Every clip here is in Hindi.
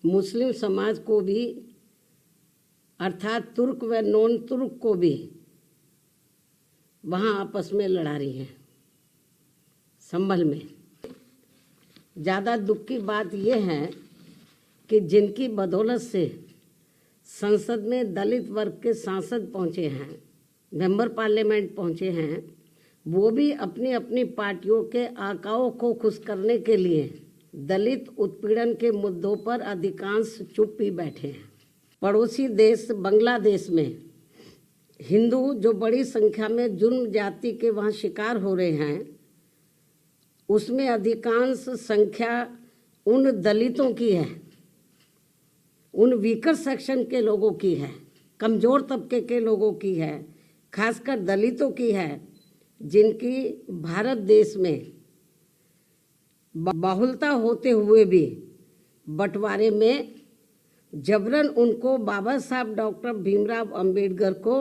मुस्लिम समाज को भी अर्थात तुर्क व नॉन तुर्क को भी वहाँ आपस में लड़ा रही हैं संभल में। ज़्यादा दुख की बात यह है कि जिनकी बदौलत से संसद में दलित वर्ग के सांसद पहुँचे हैं, मेंबर पार्लियामेंट पहुँचे हैं, वो भी अपनी अपनी पार्टियों के आकाओं को खुश करने के लिए दलित उत्पीड़न के मुद्दों पर अधिकांश चुप ही बैठे हैं। पड़ोसी देश बांग्लादेश में हिंदू जो बड़ी संख्या में जुर्म जाति के वहाँ शिकार हो रहे हैं, उसमें अधिकांश संख्या उन दलितों की है, उन वीकर सेक्शन के लोगों की है, कमज़ोर तबके के लोगों की है, खासकर दलितों की है, जिनकी भारत देश में बाहुलता होते हुए भी बंटवारे में जबरन उनको बाबा साहब डॉक्टर भीमराव अंबेडकर को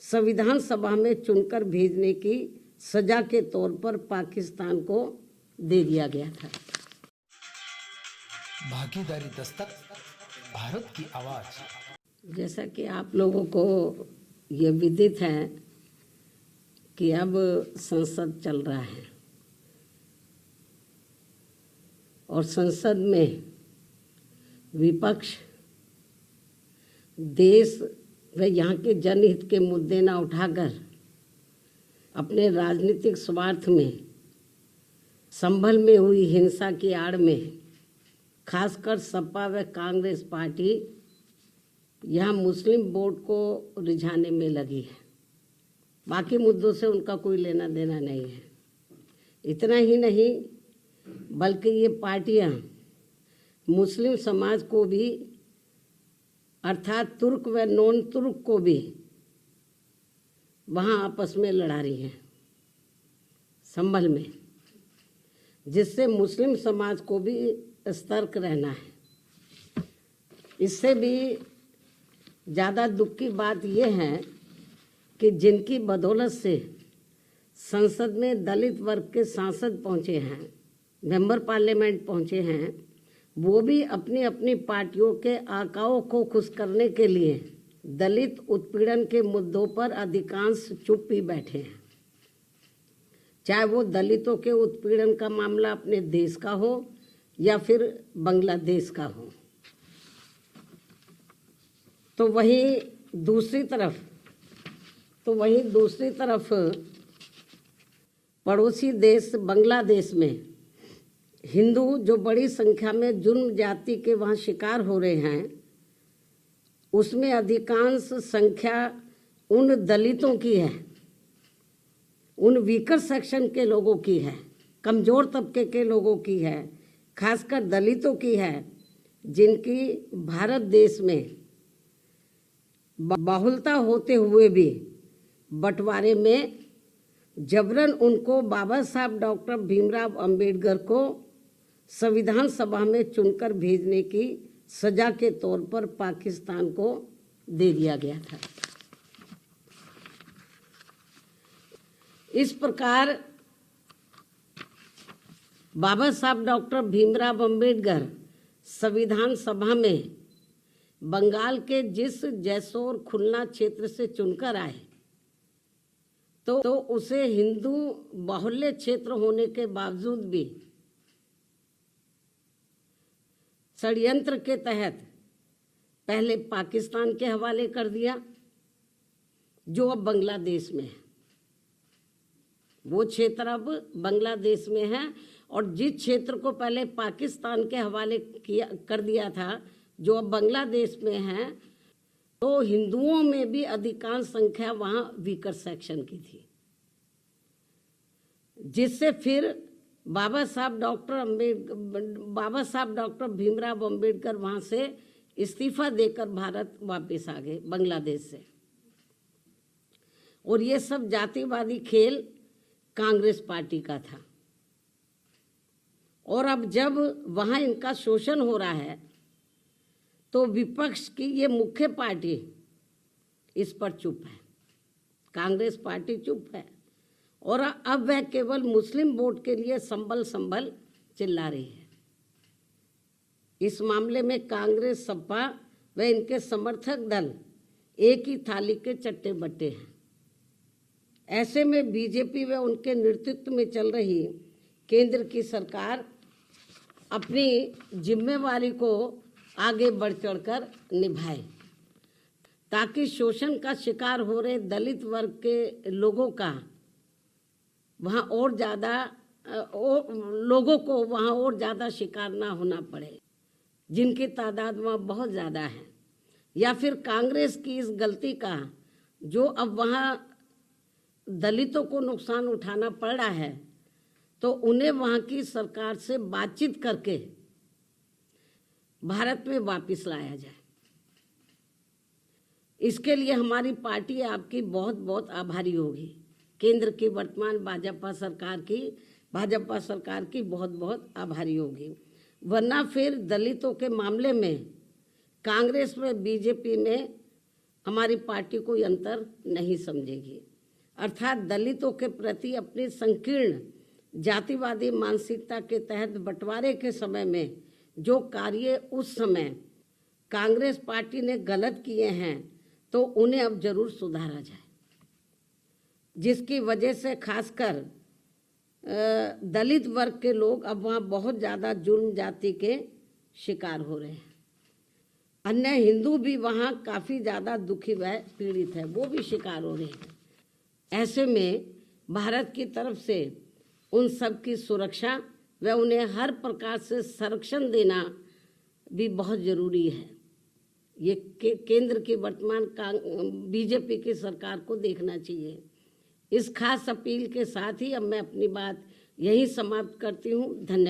संविधान सभा में चुनकर भेजने की सजा के तौर पर पाकिस्तान को दे दिया गया था। भागीदारी दस्तक, भारत की आवाज। जैसा कि आप लोगों को ये विदित है कि अब संसद चल रहा है और संसद में विपक्ष देश व यहाँ के जनहित के मुद्दे न उठाकर अपने राजनीतिक स्वार्थ में संभल में हुई हिंसा की आड़ में खासकर सपा व कांग्रेस पार्टी यहाँ मुस्लिम वोट को रिझाने में लगी है। बाकी मुद्दों से उनका कोई लेना देना नहीं है। इतना ही नहीं बल्कि ये पार्टियाँ मुस्लिम समाज को भी अर्थात तुर्क व नॉन तुर्क को भी वहाँ आपस में लड़ा रही हैं संभल में, जिससे मुस्लिम समाज को भी सतर्क रहना है। इससे भी ज़्यादा दुख की बात यह है कि जिनकी बदौलत से संसद में दलित वर्ग के सांसद पहुँचे हैं, मेंबर पार्लियामेंट पहुँचे हैं, वो भी अपनी अपनी पार्टियों के आकाओं को खुश करने के लिए दलित उत्पीड़न के मुद्दों पर अधिकांश चुप ही बैठे हैं। चाहे वो दलितों के उत्पीड़न का मामला अपने देश का हो या फिर बांग्लादेश का हो। तो वहीं दूसरी तरफ पड़ोसी देश बांग्लादेश में हिंदू जो बड़ी संख्या में जुर्म जाति के वहाँ शिकार हो रहे हैं, उसमें अधिकांश संख्या उन दलितों की है, उन वीकर सेक्शन के लोगों की है, कमज़ोर तबके के लोगों की है, खासकर दलितों की है, जिनकी भारत देश में बाहुलता होते हुए भी बंटवारे में जबरन उनको बाबा साहब डॉक्टर भीमराव अंबेडकर को संविधान सभा में चुनकर भेजने की सजा के तौर पर पाकिस्तान को दे दिया गया था। इस प्रकार बाबा साहब डॉक्टर भीमराव अंबेडकर संविधान सभा में बंगाल के जिस जैसोर खुलना क्षेत्र से चुनकर आए, तो उसे हिंदू बाहुल्य क्षेत्र होने के बावजूद भी षड्यंत्र के तहत पहले पाकिस्तान के हवाले कर दिया, जो अब बांग्लादेश में है। वो क्षेत्र अब बांग्लादेश में है और जिस क्षेत्र को पहले पाकिस्तान के हवाले कर दिया था, जो अब बांग्लादेश में है, तो हिंदुओं में भी अधिकांश संख्या वहाँ वीकर सेक्शन की थी, जिससे फिर बाबा साहब डॉक्टर भीमराव अंबेडकर वहाँ से इस्तीफा देकर भारत वापस आ गए बांग्लादेश से। और ये सब जातिवादी खेल कांग्रेस पार्टी का था। और अब जब वहाँ इनका शोषण हो रहा है, तो विपक्ष की ये मुख्य पार्टी इस पर चुप है, कांग्रेस पार्टी चुप है। और अब वह केवल मुस्लिम वोट के लिए संभल चिल्ला रही है। इस मामले में कांग्रेस, सपा व इनके समर्थक दल एक ही थाली के चट्टे बट्टे हैं। ऐसे में बीजेपी व उनके नेतृत्व में चल रही केंद्र की सरकार अपनी जिम्मेवारी को आगे बढ़ चढ़कर निभाए, ताकि शोषण का शिकार हो रहे दलित वर्ग के लोगों का वहाँ और ज़्यादा लोगों को वहाँ और ज़्यादा शिकार ना होना पड़े, जिनकी तादाद वहाँ बहुत ज़्यादा है। या फिर कांग्रेस की इस गलती का जो अब वहाँ दलितों को नुकसान उठाना पड़ रहा है, तो उन्हें वहाँ की सरकार से बातचीत करके भारत में वापस लाया जाए। इसके लिए हमारी पार्टी आपकी बहुत बहुत आभारी होगी। केंद्र की वर्तमान भाजपा सरकार की बहुत बहुत आभारी होगी, वरना फिर दलितों के मामले में कांग्रेस में बीजेपी में हमारी पार्टी कोई अंतर नहीं समझेगी। अर्थात दलितों के प्रति अपनी संकीर्ण जातिवादी मानसिकता के तहत बंटवारे के समय में जो कार्य उस समय कांग्रेस पार्टी ने गलत किए हैं, तो उन्हें अब जरूर सुधारा जाए, जिसकी वजह से खासकर दलित वर्ग के लोग अब वहाँ बहुत ज़्यादा जुर्म जाति के शिकार हो रहे हैं। अन्य हिंदू भी वहाँ काफ़ी ज़्यादा दुखी व पीड़ित है, वो भी शिकार हो रहे हैं। ऐसे में भारत की तरफ से उन सब की सुरक्षा व उन्हें हर प्रकार से संरक्षण देना भी बहुत ज़रूरी है। ये केंद्र की वर्तमान बीजेपी की सरकार को देखना चाहिए। इस खास अपील के साथ ही अब मैं अपनी बात यहीं समाप्त करती हूँ। धन्यवाद।